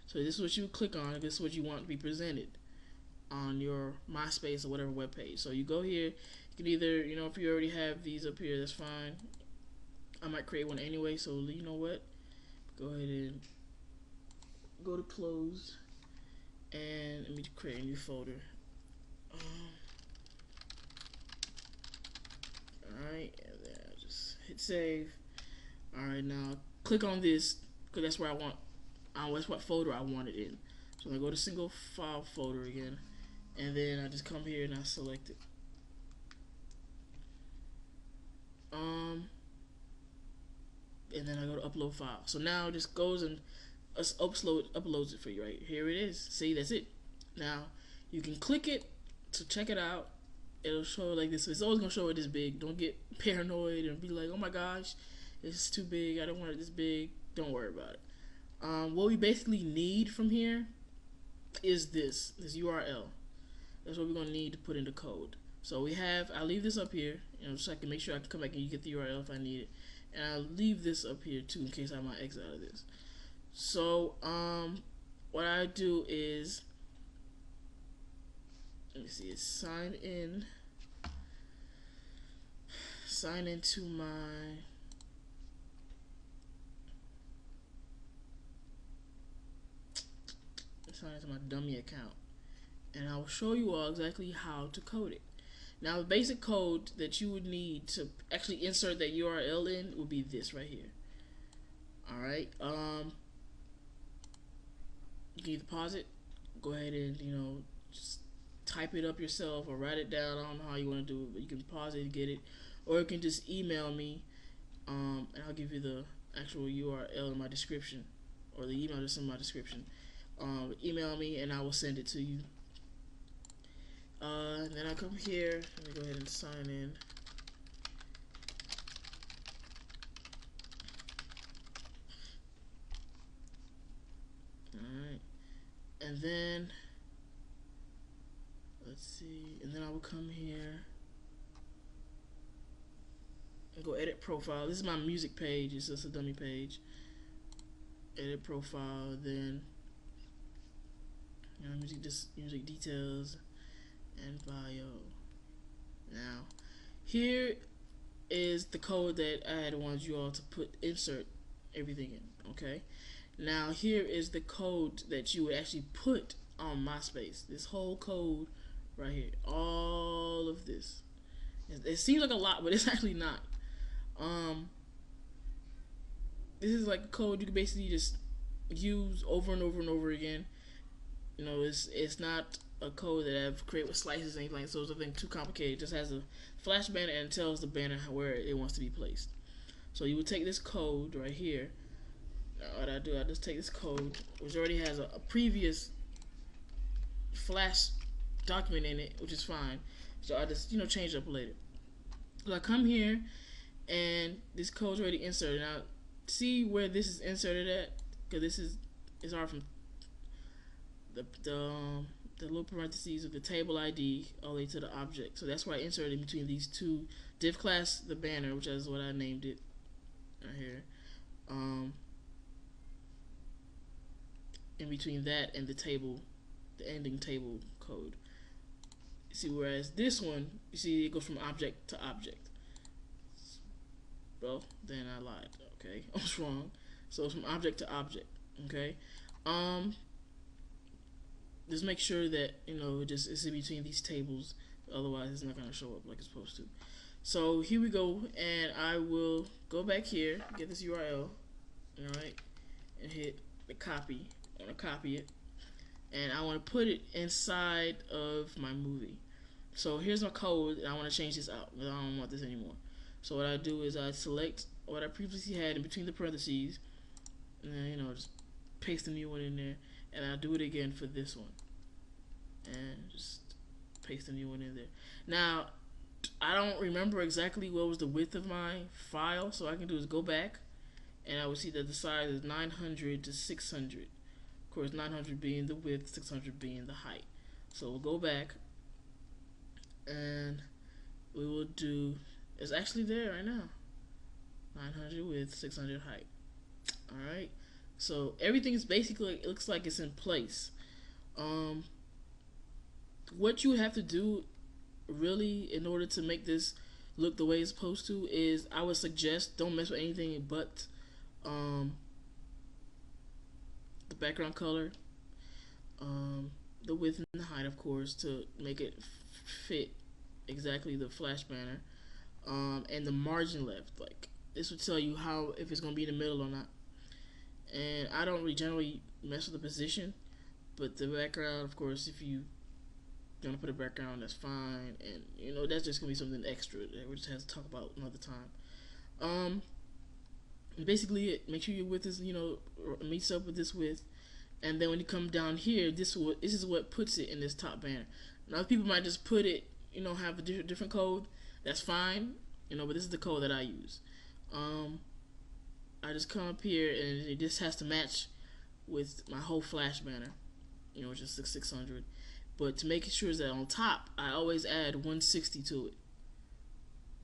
So this is what you would click on. This is what you want to be presented on your MySpace or whatever web page. So you go here. You can either, if you already have these up here, that's fine. I might create one anyway. So you know what? Go ahead and go to close, and let me create a new folder. Alright, and then I'll just hit save. Alright, now click on this, because that's where I want, that's what folder I want it in. So I'm going to go to single file folder again, and then I just come here and I select it. And then I go to upload file. So now it just goes and uploads it for you. Right here it is. See, that's it. Now you can click it to check it out. It'll show like this. It's always gonna show it this big. Don't get paranoid and be like, oh my gosh, it's too big, I don't want it this big. Don't worry about it. What we basically need from here is this URL. That's what we're gonna need to put into code. So I'll leave this up here, so I can make sure I can come back and you get the URL if I need it. And I'll leave this up here too in case I might exit out of this. So what I do is, let me see, it's sign into my dummy account, and I will show you all exactly how to code it. Now the basic code that you would need to actually insert that URL in would be this right here. Alright, you can either pause it, go ahead and just type it up yourself or write it down. I don't know how you want to do it, but you can pause it and get it, or you can just email me, and I'll give you the actual URL in my description, or the email that's in my description. Email me and I will send it to you. And then I come here, let me go ahead and sign in. Alright, and then let's see, and then I will come here and go edit profile. This is my music page, it's just a dummy page. Edit profile, then music details and bio. Now here is the code that I had wanted you all to insert everything in. Okay, now here is the code that you would actually put on MySpace. This whole code right here, all of this. It seems like a lot, but it's actually not. This is like a code you can basically just use over and over and over again. It's not a code that I've created with slices or anything like that, so it's nothing too complicated. It just has a flash banner and tells the banner where it wants to be placed. So you would take this code right here. Now what I do, I just take this code, which already has a previous flash document in it, which is fine. So I just change it up later. So I come here and this code's already inserted. Now see where this is inserted at, because this is all from the little parentheses of the table ID all the way to the object. So that's where I inserted in between these two div class, the banner, which is what I named it right here. In between that and the table, the ending table code. You see, whereas this one, you see, it goes from object to object. Well, then I lied. Okay, I was wrong. So it's from object to object. Okay. Just make sure that it's in between these tables, otherwise it's not going to show up like it's supposed to. So here we go, and I will go back here, get this URL, alright, and hit the copy. I want to copy it, and I want to put it inside of my movie. So here's my code, and I want to change this out because I don't want this anymore. So what I do is I select what I previously had in between the parentheses, and then just paste the new one in there. And I'll do it again for this one, and just paste the new one in there. Now I don't remember exactly what was the width of my file, so what I can do is go back, and I will see that the size is 900 to 600. Of course, 900 being the width, 600 being the height. So we'll go back, and we will do, it's actually there right now, 900 width, 600 height. Alright, So everything is basically, it looks like it's in place. Um, what you would have to do really in order to make this look the way it's supposed to is, I would suggest don't mess with anything but um, the background color, um, the width and the height, of course, to make it fit exactly the flash banner, and the margin left. Like, this would tell you how, if it's gonna be in the middle or not. And I don't really generally mess with the position, but the background, of course, if you gonna put a background, that's fine. And that's just gonna be something extra that we just have to talk about another time. Um, basically, make sure your width is meets up with this width, and then when you come down here, this is what puts it in this top banner. Now, people might just put it, have a different code. That's fine, but this is the code that I use. I just come up here, and it just has to match with my whole flash banner, which is 600. But to make sure that on top, I always add 160 to it.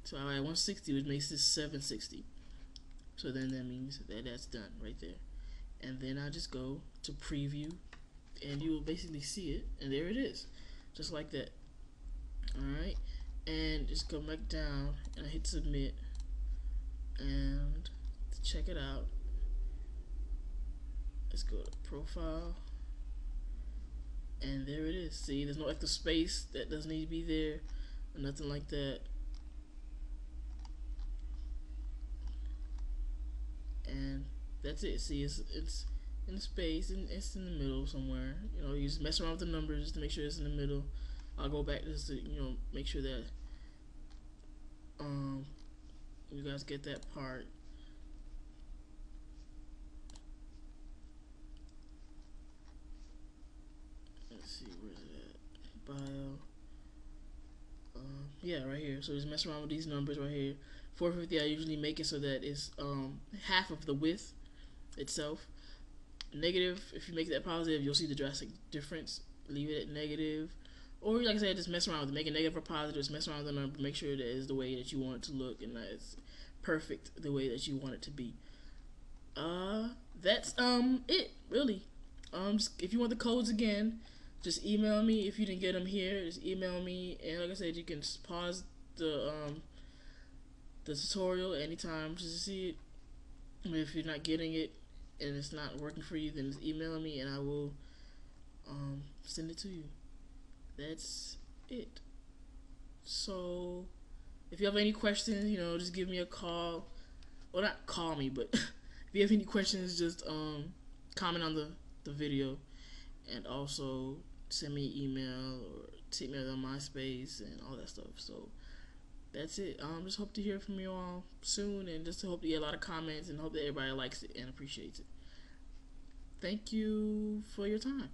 So I add 160, which makes this 760. So then that means that that's done right there. And then I just go to preview, and you will basically see it, and there it is, just like that. Alright, and just go back down, and I hit submit, and to check it out, let's go to profile, and there it is. See, there's no extra space that doesn't need to be there, or nothing like that. And that's it. See, it's in the space, and it's in the middle somewhere. You just mess around with the numbers just to make sure it's in the middle. I'll go back just to make sure that you guys get that part. Let's see, where's it at? Bio. Yeah, right here. So just mess around with these numbers right here. 450, I usually make it so that it's half of the width itself. Negative, if you make that positive, you'll see the drastic difference. Leave it at negative. Or, like I said, just mess around with it. Make it negative or positive. Just mess around with the number. Make sure that it's the way that you want it to look, and that it's perfect the way that you want it to be. That's it, really. If you want the codes again, just email me. If you didn't get them here, just email me. And like I said, you can pause the tutorial anytime just to see it. If you're not getting it and it's not working for you, then just email me and I will send it to you. That's it. So if you have any questions, just give me a call. Well, not call me, but if you have any questions, just comment on the video, and also send me an email or take me on MySpace and all that stuff. So that's it. Just hope to hear from you all soon, and just hope to get a lot of comments, and hope that everybody likes it and appreciates it. Thank you for your time.